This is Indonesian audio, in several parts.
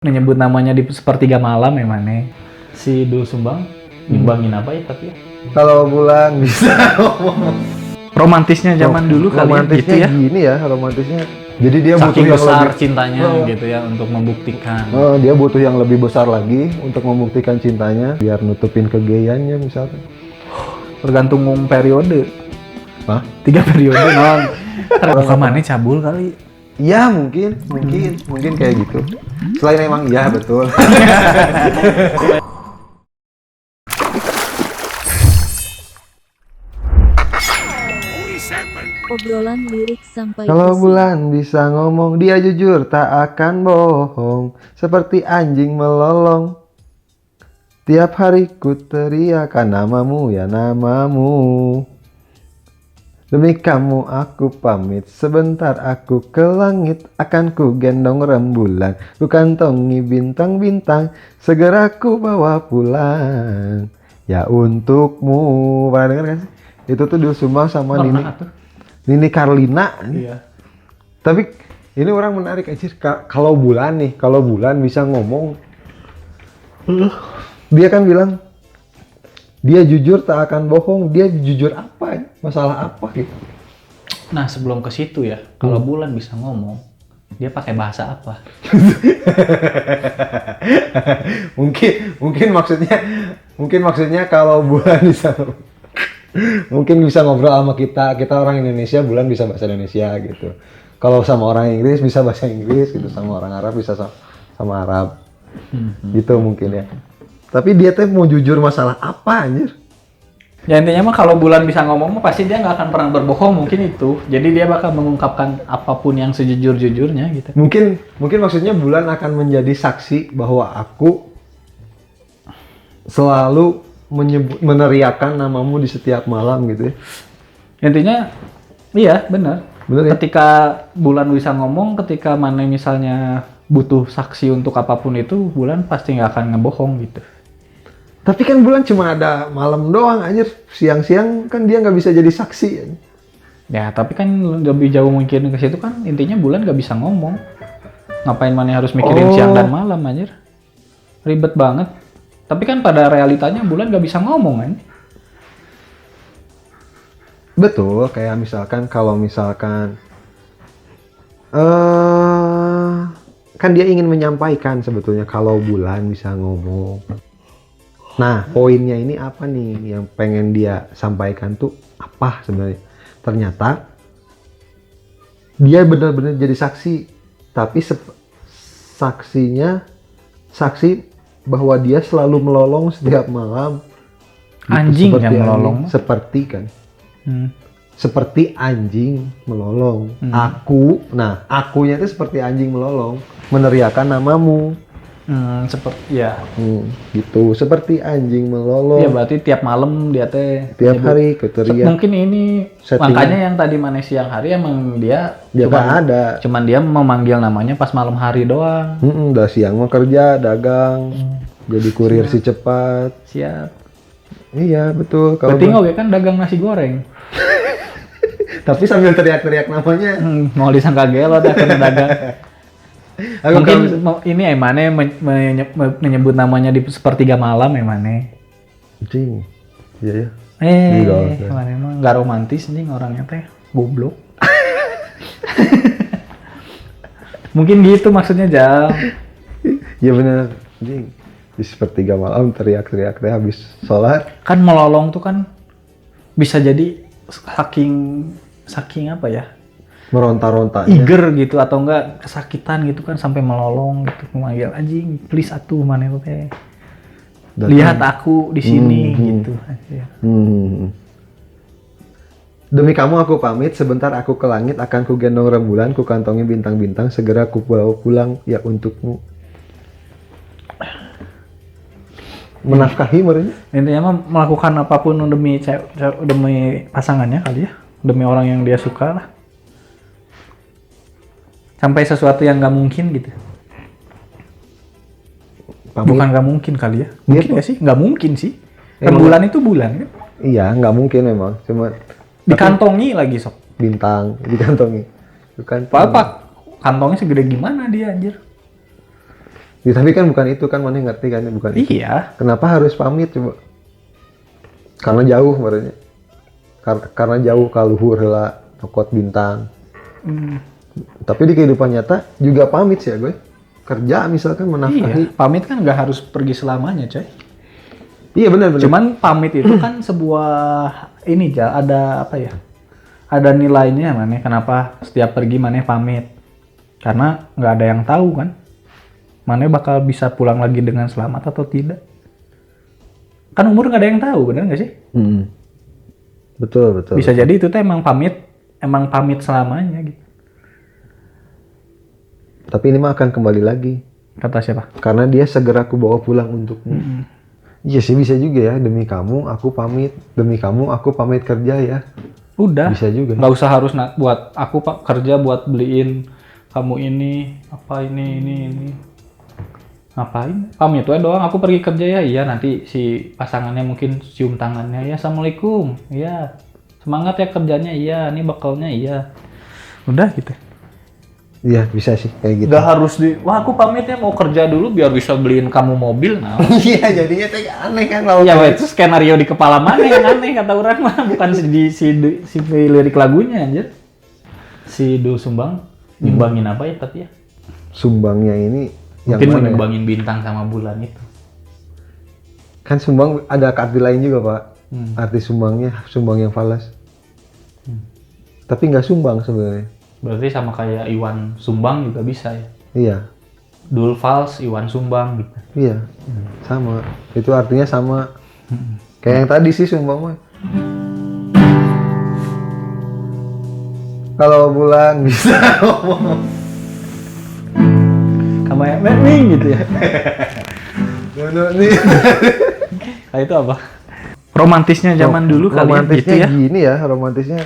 Nyebut namanya di sepertiga malam ya mana si Dul Sumbang nyumbangin apa ya tapi ya? Kalau bulan bisa Romantisnya zaman dulu kali ya, romantisnya gitu ya, gini ya, romantisnya. Jadi dia butuh saking yang besar lebih cintanya gitu ya untuk membuktikan. dia butuh yang lebih besar lagi untuk membuktikan cintanya biar nutupin kegeyannya misalkan. Tergantung periode. Hah? 3 periode non. Bukan mana cabul kali. Iya mungkin kayak gitu. Selain emang iya betul. Obrolan lirik sampai Kalau isi. bulan bisa ngomong, dia jujur tak akan bohong, seperti anjing melolong. Tiap hari ku teriakan namamu ya namamu. Demi kamu aku pamit, sebentar aku ke langit, akan ku gendong rembulan, ku kantongi bintang-bintang, segera ku bawa pulang. Ya untukmu. Pernah denger kan sih? Itu tuh Dul Sumbang sama Nini Carlina. Iya. Tapi ini orang menarik aja. Kalau bulan bisa ngomong, dia kan bilang dia jujur tak akan bohong. Dia jujur apa ya? Masalah apa gitu? Nah sebelum ke situ ya, kalau bulan bisa ngomong, dia pakai bahasa apa? mungkin maksudnya kalau bulan bisa mungkin bisa ngobrol sama kita orang Indonesia, bulan bisa bahasa Indonesia gitu. Kalau sama orang Inggris bisa bahasa Inggris gitu, sama orang Arab bisa sama Arab gitu mungkin ya. Tapi dia tuh mau jujur masalah apa anjir? Ya intinya mah kalau bulan bisa ngomong mah pasti dia nggak akan pernah berbohong, mungkin itu. Jadi dia bakal mengungkapkan apapun yang sejujur-jujurnya gitu. Mungkin maksudnya bulan akan menjadi saksi bahwa aku selalu meneriakan namamu di setiap malam gitu ya. Intinya iya benar. Bener ya? Ketika bulan bisa ngomong, ketika mana misalnya butuh saksi untuk apapun itu, bulan pasti nggak akan ngebohong gitu. Tapi kan bulan cuma ada malam doang anjir. Siang-siang kan dia nggak bisa jadi saksi ya. Ya tapi kan lebih jauh mungkin ke situ kan intinya bulan nggak bisa ngomong. Ngapain mana harus mikirin siang dan malam anjir? Ribet banget. Tapi kan pada realitanya bulan nggak bisa ngomong kan? Betul, kayak misalkan kalau misalkan kan dia ingin menyampaikan sebetulnya kalau bulan bisa ngomong. Nah, poinnya ini apa nih yang pengen dia sampaikan tuh apa sebenarnya? Ternyata dia benar-benar jadi saksi, tapi saksi bahwa dia selalu melolong setiap malam. Anjing Seperti yang melolong. seperti kan. Seperti anjing melolong. Akunya itu seperti anjing melolong, meneriakan namamu. Seperti ya. Gitu, seperti anjing melolong. Iya berarti tiap malam dia teh Tiap hari keteriak. Mungkin ini Settingan. makanya yang tadi mana siang hari emang dia Nggak ada. cuman dia memanggil namanya pas malam hari doang. Udah siang mau kerja, dagang, jadi kurir si cepat. Siap. Iya betul. Kalau Berarti oke kan dagang nasi goreng. tapi sambil teriak-teriak namanya. Mau disangka gelo dah kena dagang. Mungkin ini emane menyebut namanya di sepertiga malam emane. Anjing. Iya ya. Enggak. Emane emang nggak romantis nih orangnya teh goblok. Mungkin gitu maksudnya Jal. Iya benar. Anjing. Di sepertiga malam teriak-teriak teh habis sholat. Kan melolong tuh kan bisa jadi saking apa ya? Meronta-rontanya. Eager gitu atau enggak kesakitan gitu kan sampai melolong gitu memanggil anjing please atuh mana teh. Lihat aku di sini gitu. Demi kamu aku pamit, sebentar aku ke langit, akan ku gendong rembulan, ku kantongi bintang-bintang, segera ku bawa pulang ya untukmu. Menafkahi merenya. Intinya mah melakukan apapun demi demi pasangannya kali ya, demi orang yang dia suka lah. Sampai sesuatu yang nggak mungkin gitu. Bukan nggak mungkin kali ya. Mungkin nggak sih? Nggak mungkin sih. Rembulan itu bulan kan? Iya, nggak mungkin memang. Cuma dikantongi lagi sok. Bintang dikantongi. Bukan. Apa? Kantongnya segede gimana dia anjir? Ya, tapi kan bukan itu kan, mana ngerti kan bukan itu. Iya. Kenapa harus pamit coba? Karena jauh berarti. Karena jauh ka luhur heula tokot bintang. Tapi di kehidupan nyata juga pamit sih ya gue. Kerja misalkan menafkahi. Iya. Pamit kan nggak harus pergi selamanya, coy. Iya benar. Cuman pamit itu kan sebuah ini ada apa ya? Ada nilainya mana? Kenapa setiap pergi mana pamit? Karena nggak ada yang tahu kan, mana bakal bisa pulang lagi dengan selamat atau tidak. Kan umur nggak ada yang tahu, benar nggak sih? Betul. Bisa jadi itu tuh emang pamit selamanya gitu. Tapi ini mah akan kembali lagi. Kata siapa? Karena dia segera aku bawa pulang untukmu. Iya sih bisa juga ya, demi kamu aku pamit, demi kamu aku pamit kerja ya. Udah. Bisa juga. Nggak usah harus buat aku kerja buat beliin kamu ini apa ini. Ngapain? Pamit tuh doang. Aku pergi kerja ya. Iya nanti si pasangannya mungkin cium tangannya. Ya assalamualaikum. Iya. Semangat ya kerjanya. Iya. Ini bekalnya. Iya. Udah gitu. Iya bisa sih kayak gitu. Nggak harus wah aku pamit ya mau kerja dulu biar bisa beliin kamu mobil. Nah. Iya jadinya teh aneh kan kalau. Ya itu skenario di kepala mana yang aneh kata orang mah, bukan si lirik lagunya anjir. Si Doel Sumbang nyumbangin apa ya tapi ya? Sumbangnya ini yang Mungkin mana nyumbangin bintang sama bulan itu. Kan sumbang ada arti lain juga pak. Arti sumbangnya sumbang yang falas. Tapi nggak sumbang sebenarnya. Berarti sama kayak Iwan Sumbang juga bisa ya? Iya. Doel fals, Iwan Sumbang gitu. Iya. Sama. Itu artinya sama. Kayak yang tadi sih sumbang mah. Kalau bulan bisa ngomong. Kamu yang ming gitu ya? Nih. Nah, itu apa? Romantisnya zaman dulu kali ya, romantisnya gitu ya? gini ya, romantisnya.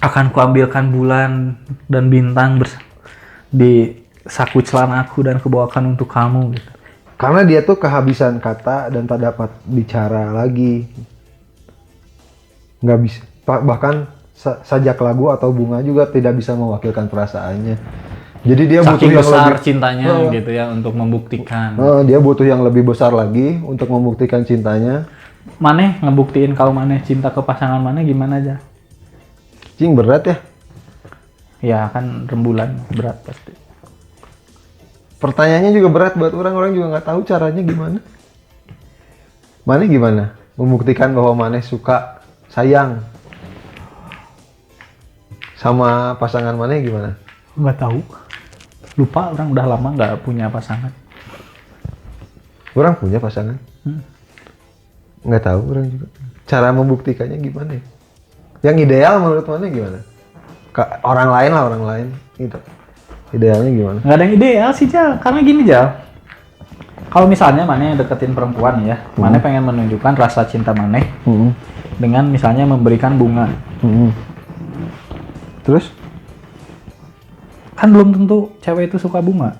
Akan kuambilkan bulan dan bintang di saku celanaku dan kubawakan untuk kamu gitu. Karena dia tuh kehabisan kata dan tak dapat bicara lagi. Nggak bisa. Bahkan sajak lagu atau bunga juga tidak bisa mewakilkan perasaannya. Jadi dia butuh saking yang besar lebih, cintanya gitu ya untuk membuktikan. dia butuh yang lebih besar lagi untuk membuktikan cintanya. Maneh ngebuktiin kalau maneh cinta ke pasangan maneh gimana aja? Cing berat ya. Ya kan rembulan berat pasti. Pertanyaannya juga berat buat orang juga nggak tahu caranya gimana. Maneh gimana? Membuktikan bahwa maneh suka, sayang sama pasangan maneh gimana? Nggak tahu. Lupa orang udah lama nggak punya pasangan. Orang punya pasangan. Nggak tahu orang juga. Cara membuktikannya gimana ya? Yang ideal menurut mana gimana? Orang lain gitu. Idealnya gimana? Nggak ada yang ideal sih Jal, karena gini Jal. Kalau misalnya Maneh deketin perempuan ya, Maneh pengen menunjukkan rasa cinta Maneh dengan misalnya memberikan bunga. Terus? Kan belum tentu cewek itu suka bunga.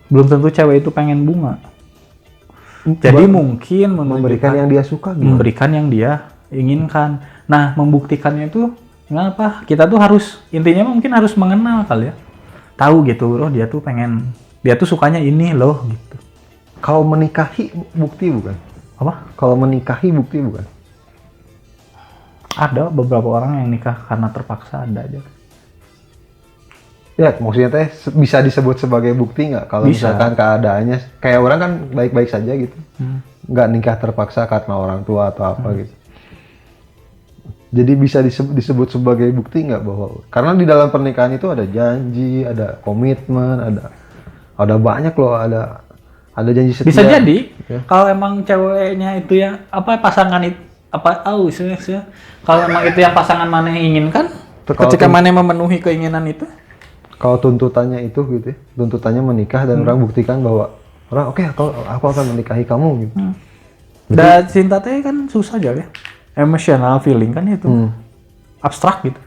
Belum tentu cewek itu pengen bunga. Jadi mungkin Memberikan yang dia suka gimana? memberikan yang dia inginkan. Nah, membuktikannya itu kenapa? Kita tuh harus intinya mungkin harus mengenal kali ya. Tahu gitu, loh dia tuh sukanya ini loh gitu. Kalau menikahi bukti bukan? Apa? Kalau menikahi bukti bukan? Ada beberapa orang yang nikah karena terpaksa ada aja. Ya, maksudnya teh bisa disebut sebagai bukti nggak? Kalau Bisa. misalkan keadaannya kayak orang kan baik-baik saja gitu, nggak nikah terpaksa karena orang tua atau apa gitu. Jadi bisa disebut sebagai bukti nggak bahwa karena di dalam pernikahan itu ada janji, ada komitmen, ada banyak loh, ada janji setia. Bisa jadi Ya. kalau emang ceweknya itu yang apa pasangan itu kalau emang itu yang pasangan mana yang inginkan, ketika mana memenuhi keinginan itu, Kalau tuntutannya itu gitu, ya, tuntutannya menikah dan orang buktikan bahwa orang oke, aku akan menikahi kamu gitu. dan cinta teh kan susah aja ya, emotional feeling kan itu abstrak gitu.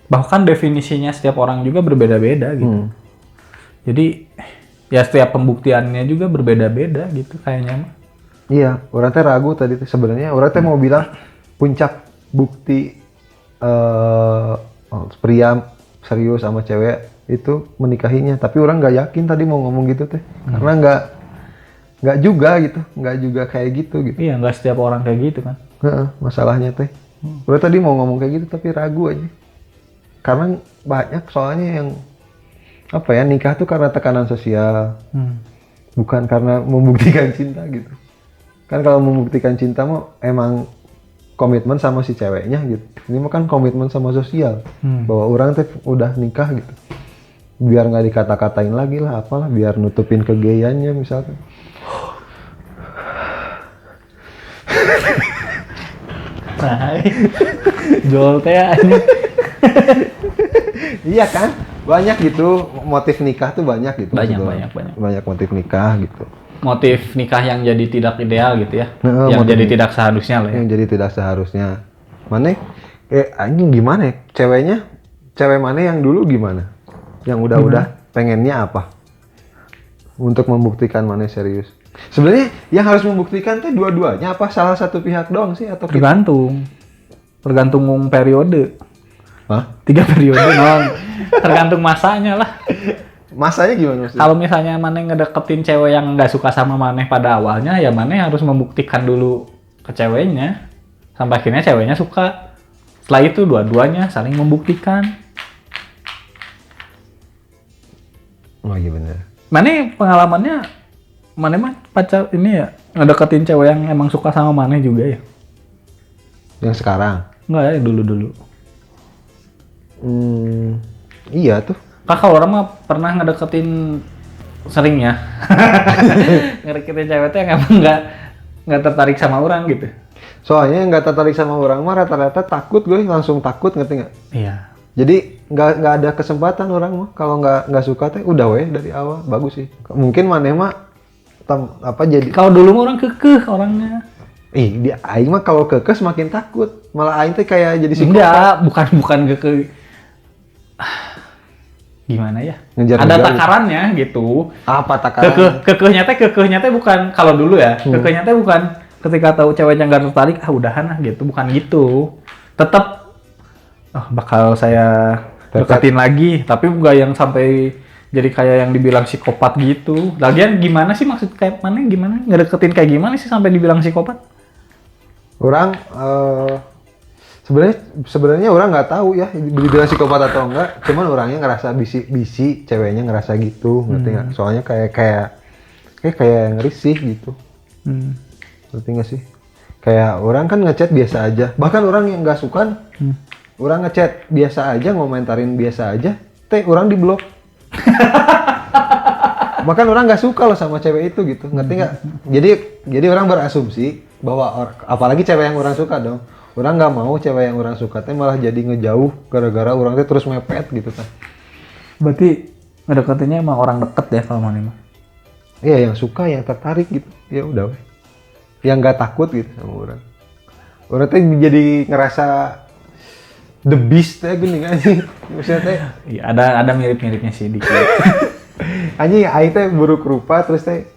Bahkan definisinya setiap orang juga berbeda-beda gitu. Jadi ya setiap pembuktiannya juga berbeda-beda gitu kayaknya mah. Iya, orang teh ragu tadi teh sebenarnya orang teh mau bilang puncak bukti pria serius sama cewek itu menikahinya, tapi orang nggak yakin tadi mau ngomong gitu teh, karena nggak juga kayak gitu gitu. Iya, nggak setiap orang kayak gitu kan. Heeh, masalahnya teh, orang tadi mau ngomong kayak gitu tapi ragu aja, karena banyak soalnya yang apa ya, nikah tuh karena tekanan sosial, bukan karena membuktikan cinta gitu. Kan kalau membuktikan cinta mah emang komitmen sama si ceweknya gitu. Ini mah kan komitmen sama sosial, bahwa orang teh udah nikah gitu. Biar nggak dikata-katain lagi lah, apalah, biar nutupin kegeyannya misalkan. Nah, Jol teh ini. Iya kan, banyak gitu motif nikah tuh banyak gitu. Banyak. Banyak motif nikah gitu. Motif nikah yang jadi tidak ideal gitu ya. Nah, yang motif jadi nikah. tidak seharusnya lah ya. Yang jadi tidak seharusnya. Mana? Anjing gimana ya? Cewek mana yang dulu gimana? Yang udah pengennya apa? Untuk membuktikan mana serius. Sebenarnya yang harus membuktikan tuh dua-duanya apa salah satu pihak doang sih atau kita? Tergantung periode. Hah? 3 periode non. Tergantung masanya lah. Masanya gimana maksudnya? Kalau misalnya Maneh ngedeketin cewek yang nggak suka sama Maneh pada awalnya, ya Maneh harus membuktikan dulu ke ceweknya. Sampai akhirnya ceweknya suka. Setelah itu dua-duanya saling membuktikan. Oh iya bener. Maneh pengalamannya, Maneh mah pacar ini ya, ngedeketin cewek yang emang suka sama Maneh juga ya? Yang sekarang? Enggak ya, dulu-dulu. Iya tuh. Kalau orang mah pernah ngedeketin sering ya. Ngedeketin cewek tuh yang emang nggak tertarik sama orang gitu. Soalnya yang nggak tertarik sama orang mah rata-rata takut, gue langsung takut, ngerti nggak? Iya. Jadi nggak ada kesempatan orang mah kalau nggak suka teh udah weh dari awal, bagus sih. Mungkin maneh mah jadi Kalau dulu mah orang kekeh orangnya. dia aing mah kalau kekeh semakin takut, malah aing teh kayak jadi psikopat. Enggak, bukan kekeh. Gimana ya? Ngejar-ngejar Ada gitu. takarannya gitu. Apa takaran? Kekehnya teh bukan kalau dulu ya. Kekehnya teh bukan ketika tahu ceweknya nggak tertarik, udahan lah gitu, bukan gitu. Tetap bakal saya deketin lagi, tapi nggak yang sampai jadi kayak yang dibilang psikopat gitu. Lagian gimana sih, maksud kayak mana, gimana ngedeketin kayak gimana sih sampai dibilang psikopat? Orang sebenarnya orang nggak tahu ya dibilang psikopat atau enggak, cuman orangnya ngerasa bisi ceweknya ngerasa gitu, ngerti nggak? Soalnya kayak yang risih gitu, ngerti nggak sih? Kayak orang kan ngechat biasa aja, bahkan orang yang nggak suka, orang ngechat biasa aja, ngomentarin biasa aja, orang di blok. Bahkan orang nggak suka loh sama cewek itu gitu, ngerti nggak? Jadi orang berasumsi bahwa apalagi cewek yang orang suka dong, orang nggak mau cewek yang orang suka teh malah jadi ngejauh gara-gara orang teh terus mepet gitu kan. Berarti ngedeketinnya emang orang deket ya kalau mana mah? Iya, yang suka, yang tertarik gitu, ya udah weh. Yang nggak takut gitu sama orang. Orang teh jadi ngerasa the beast teh gini kan sih, maksudnya teh. Iya, ada mirip-miripnya sih dikit. Anjing aing teh buruk rupa terus teh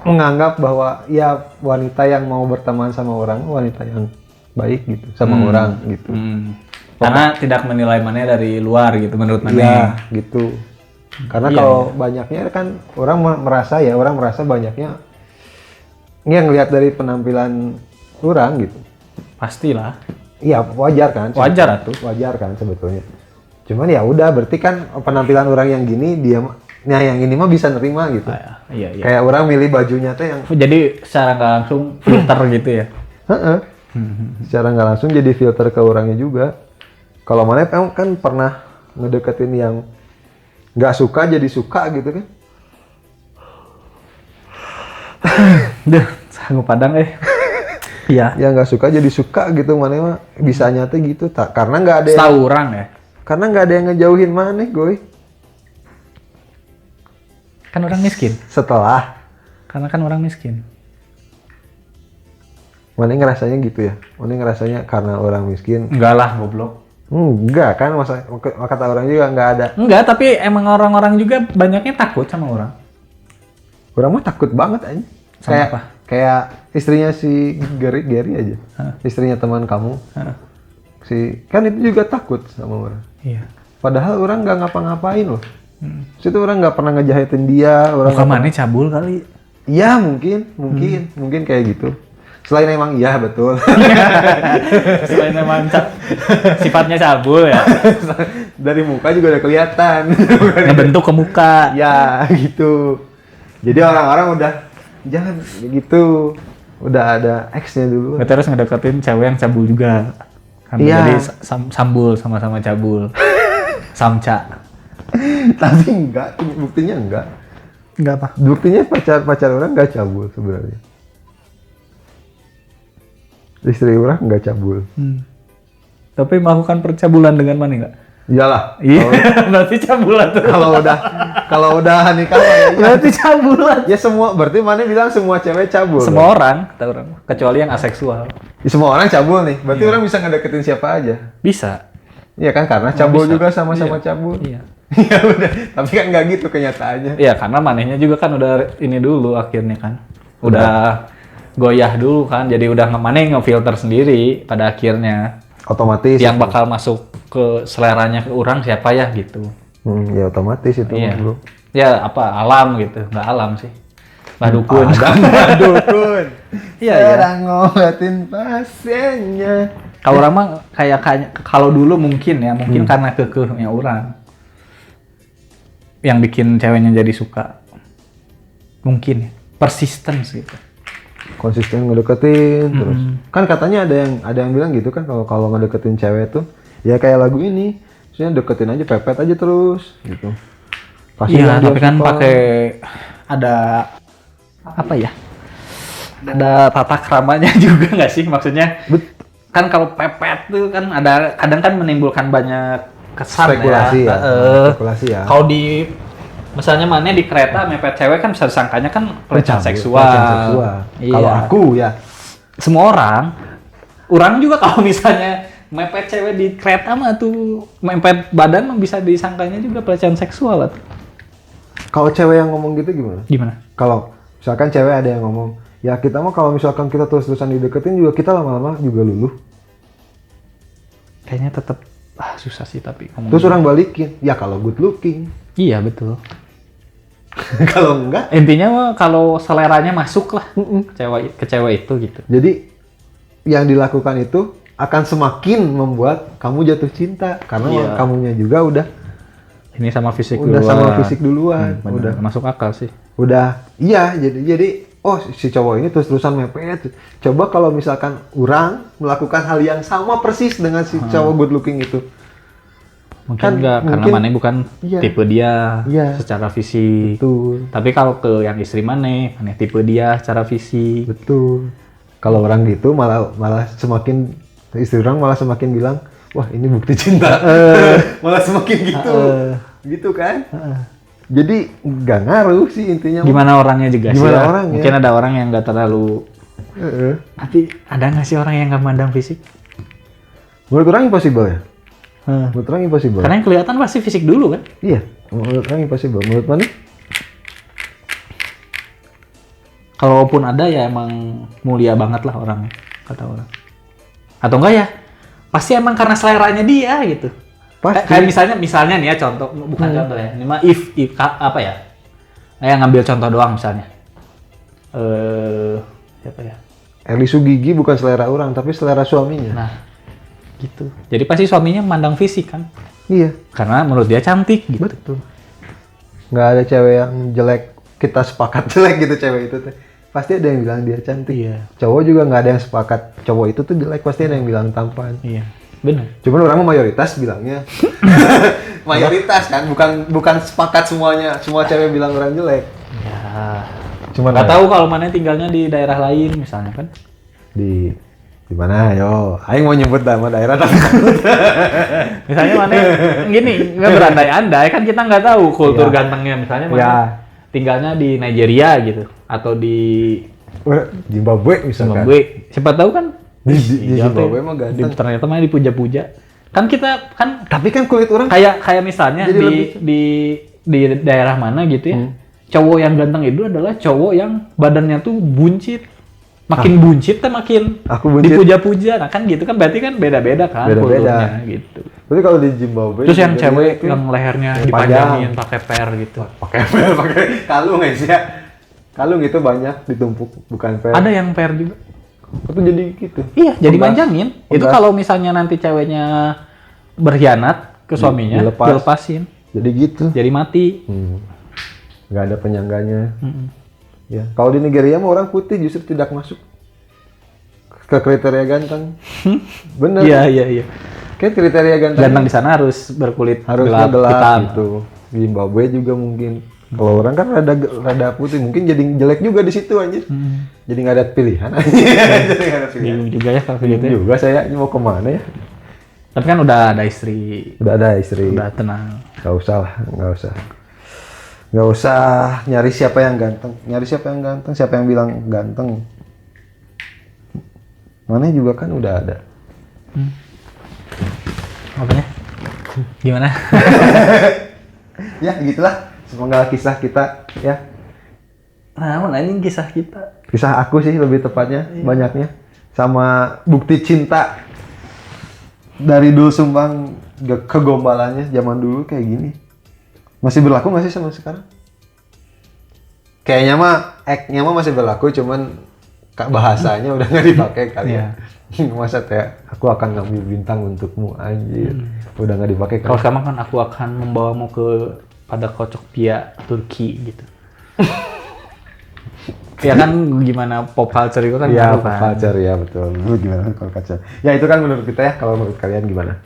menganggap bahwa ya wanita yang mau berteman sama orang wanita yang baik gitu sama orang gitu. Karena tidak menilai mana dari luar gitu menurut mana. Iya, gitu. Karena Iya, kalau banyaknya kan orang merasa banyaknya yang ngelihat dari penampilan orang gitu. Pastilah. Iya, wajar kan? Wajar atuh. Wajar kan sebetulnya. Cuman ya udah, berarti kan penampilan orang yang gini nah yang ini mah bisa nerima gitu. Iya. Kayak orang milih bajunya teh yang Jadi secara nggak langsung filter gitu ya. heeh. Secara nggak langsung jadi filter ke orangnya juga. Kalau mana kan pernah ngedeketin yang nggak suka jadi suka gitu kan? Duh, sanggup padang Iya. Yang nggak suka jadi suka gitu, mana mah bisa nyata gitu. Karena nggak ada Setahu orang ya. karena nggak ada yang ngejauhin mana, goy. Kan orang miskin. Karena kan orang miskin. mana ngerasanya gitu ya? Mana ngerasanya karena orang miskin? Enggak lah, goblok. Enggak kan, kata orang juga nggak ada. Enggak, tapi emang orang-orang juga banyaknya takut sama orang. Orang mah takut banget aja. Sama apa? Kayak istrinya si Gary aja. Istrinya teman kamu. Hah. Kan itu juga takut sama orang. Iya. Padahal orang nggak ngapa-ngapain loh. Situ orang nggak pernah ngejahitin dia. Orang Muka nggak mana cabul kali. Iya mungkin kayak gitu. Selain emang iya betul. Selain memang sifatnya cabul ya. Dari muka juga udah kelihatan. Ngebentuk ke muka. Ya gitu. Jadi orang-orang udah jangan gitu. Udah ada X-nya dulu. Terus ngedeketin cewek yang cabul juga. Kan Iya. jadi sambul sama-sama cabul. Samca. Tapi enggak, buktinya enggak. Enggak apa? Buktinya pacar orang enggak cabul sebenarnya. Istri orang enggak cabul. Tapi melakukan percabulan dengan mana enggak? Iyalah. Iya, berarti cabulan tuh. Kalau udah nikah ya, Berarti cabulan. ya semua berarti mana bilang semua cewek cabul. Semua orang, kata orang, kecuali yang aseksual. Ya, semua orang cabul nih. Berarti orang bisa ngedeketin siapa aja. Bisa. Iya kan karena cabul bisa. juga sama-sama Iya. cabul. Iya. Ya udah, tapi kan nggak gitu kenyataannya. Iya, karena manehnya juga kan udah ini dulu akhirnya kan. Udah goyah dulu kan, jadi udah maneh ngefilter sendiri pada akhirnya. Otomatis. Yang bakal masuk ke seleranya ke orang siapa ya gitu. Ya otomatis itu Iya. bro. Ya apa alam gitu, nggak alam sih. Mbah dukun. Dukun. Iya ya. Sedang ngeliatin pasiennya. Kalau orang mah kayak kalau dulu mungkin karena kekehnya orang yang bikin ceweknya jadi suka. Mungkin ya, persistence gitu. Konsisten ngedeketin terus. Kan katanya ada yang bilang gitu kan kalau ngedeketin cewek tuh ya kayak lagu ini, maksudnya deketin aja pepet aja terus gitu. Pasti Iya, yang dia tapi kan suka. pakai ada apa ya? Ada tata keramanya juga nggak sih maksudnya? Kan kalau pepet tuh kan ada kadang kan menimbulkan banyak kesan Spekulasi ya. Spekulasi ya. Kalau di misalnya mana di kereta mepet cewek kan bisa disangkanya kan pelecehan seksual. Pelecehan seksual. Iya. Kalau aku ya Semua orang juga kalau misalnya mepet cewek di kereta mah tuh mepet badan mah bisa disangkanya juga pelecehan seksual atau kalau cewek yang ngomong gitu gimana? gimana? Kalau misalkan cewek ada yang ngomong, ya kita mah kalau misalkan kita terus-terusan dideketin juga kita lama-lama juga luluh. Kayaknya tetap susah sih tapi ngomong Terus gitu. orang balikin, ya kalau good looking. Iya betul. Kalau enggak, Intinya mah kalau seleranya masuk lah ke cewek itu gitu. jadi yang dilakukan itu akan semakin membuat kamu jatuh cinta karena Iya. kamunya juga udah Ini sama fisik udah duluan. sama fisik duluan, Bener, udah masuk akal sih. iya jadi oh si cowok ini terus-terusan mepet. Coba kalau misalkan orang melakukan hal yang sama persis dengan si cowok good looking itu. Mungkin Kan enggak karena mungkin- mana bukan Iya. tipe dia Iya. secara fisik. Betul. Tapi kalau ke yang istri mana tipe dia secara fisik. Betul. Kalau orang gitu malah semakin istri orang malah semakin bilang, wah ini bukti cinta. Malah semakin gitu, gitu kan? Jadi nggak ngaruh sih intinya. Gimana orangnya juga sih. Gimana ya. orangnya? Mungkin ada orang yang nggak terlalu. Tapi ada nggak sih orang yang nggak mandang fisik? Menurut orang impossible ya. Menurut orang impossible. Karena yang kelihatan pasti fisik dulu kan. Iya, menurut orang impossible. Menurut mana? Kalaupun ada ya emang mulia banget lah orangnya kata orang. Atau enggak ya? Pasti emang karena seleranya dia gitu. Pasti. Kayak misalnya nih ya contoh, bukan contoh ya. Ini mah if apa ya? Yang ngambil contoh doang misalnya. Siapa ya? Eli Sugigi bukan selera orang, tapi selera suaminya. Nah, gitu. Jadi pasti suaminya mandang fisik kan? Iya, Karena menurut dia cantik gitu. betul. Nggak ada cewek yang jelek, kita sepakat jelek gitu cewek itu teh. Pasti ada yang bilang dia cantik. Iya. Cowok juga nggak ada yang sepakat cowok itu tuh jelek, pasti ada yang bilang tampan. Iya, benar. Cuman orang mah mayoritas bilangnya. Mayoritas kan, bukan sepakat semuanya. Semua cewek bilang orang jelek. Ya. Cuman Nggak tahu kalau mana tinggalnya di daerah lain misalnya kan? di mana yo? Aing mau nyebut nama daerah tapi Misalnya mana gini, nggak berandai-andai kan kita nggak tahu kultur Iya. gantengnya. Misalnya mana Ya. tinggalnya di Nigeria gitu atau di Zimbabwe misalkan. Zimbabwe. Siapa tahu kan Di iya, Zimbabwe teh. mah ganteng. Ternyata mah dipuja-puja. Kan kita kan Tapi kan kulit orang kayak misalnya Jadi di daerah mana gitu ya. Cowok yang ganteng itu adalah cowok yang badannya tuh buncit. Makin buncit teh makin Aku buncit. dipuja-puja. Nah kan gitu kan berarti kan beda-beda kan Beda-beda. kulturnya gitu. Tapi kalau di Zimbabwe Terus yang juga cewek gitu. yang lehernya Panjang. dipanjangin pakai per gitu. pakai pakai kalung ya sih ya. Kalung itu banyak ditumpuk, bukan per. Ada yang per juga. Itu jadi gitu. Iya, jadi Pembalas. manjangin. Itu Pembalas. kalau misalnya nanti ceweknya berkhianat ke suaminya, dilepasin. Jadi gitu. Jadi mati. Nggak ada penyangganya. Mm-mm. Ya. Kalau di Nigeria mah orang putih justru tidak masuk ke kriteria ganteng. Bener. Iya, iya, iya. Kayak kriteria ganteng. Ganteng di sana harus berkulit Harusnya gelap hitam. gitu. Di Zimbabwe juga mungkin. Kalau orang kan rada putih, mungkin jadi jelek juga di situ anjir. Jadi nggak ada pilihan. Jadi nggak ada pilihan. Bingung juga ya kalau gitu. ya. Juga saya ini mau kemana ya? Tapi kan udah ada istri, Udah ada istri. udah tenang. Nggak usah lah, nggak usah. Nggak usah nyari siapa yang ganteng. Nyari siapa yang ganteng, siapa yang bilang ganteng. Mana juga kan udah ada. Apanya? Gimana? Ya gitulah. Semoga kisah kita ya. Nah, mana ini kisah kita? Kisah aku sih lebih tepatnya banyaknya. Sama bukti cinta dari dulu Sumbang kegombalannya zaman dulu kayak gini. Masih berlaku nggak sih sama sekarang? Kayaknya mah act-nya mah masih berlaku, cuman bahasanya udah nggak dipakai kali ya. Masa kayak aku akan ngambil bintang untukmu anjir. Udah nggak dipakai Kalau kan. sekarang kan aku akan membawamu ke pada kocok pia Turki gitu. Ya kan gimana pop culture itu kan Iya, ngaruh kan. culture ya betul. Lu gimana kalau culture? Ya itu kan menurut kita ya, kalau menurut kalian gimana?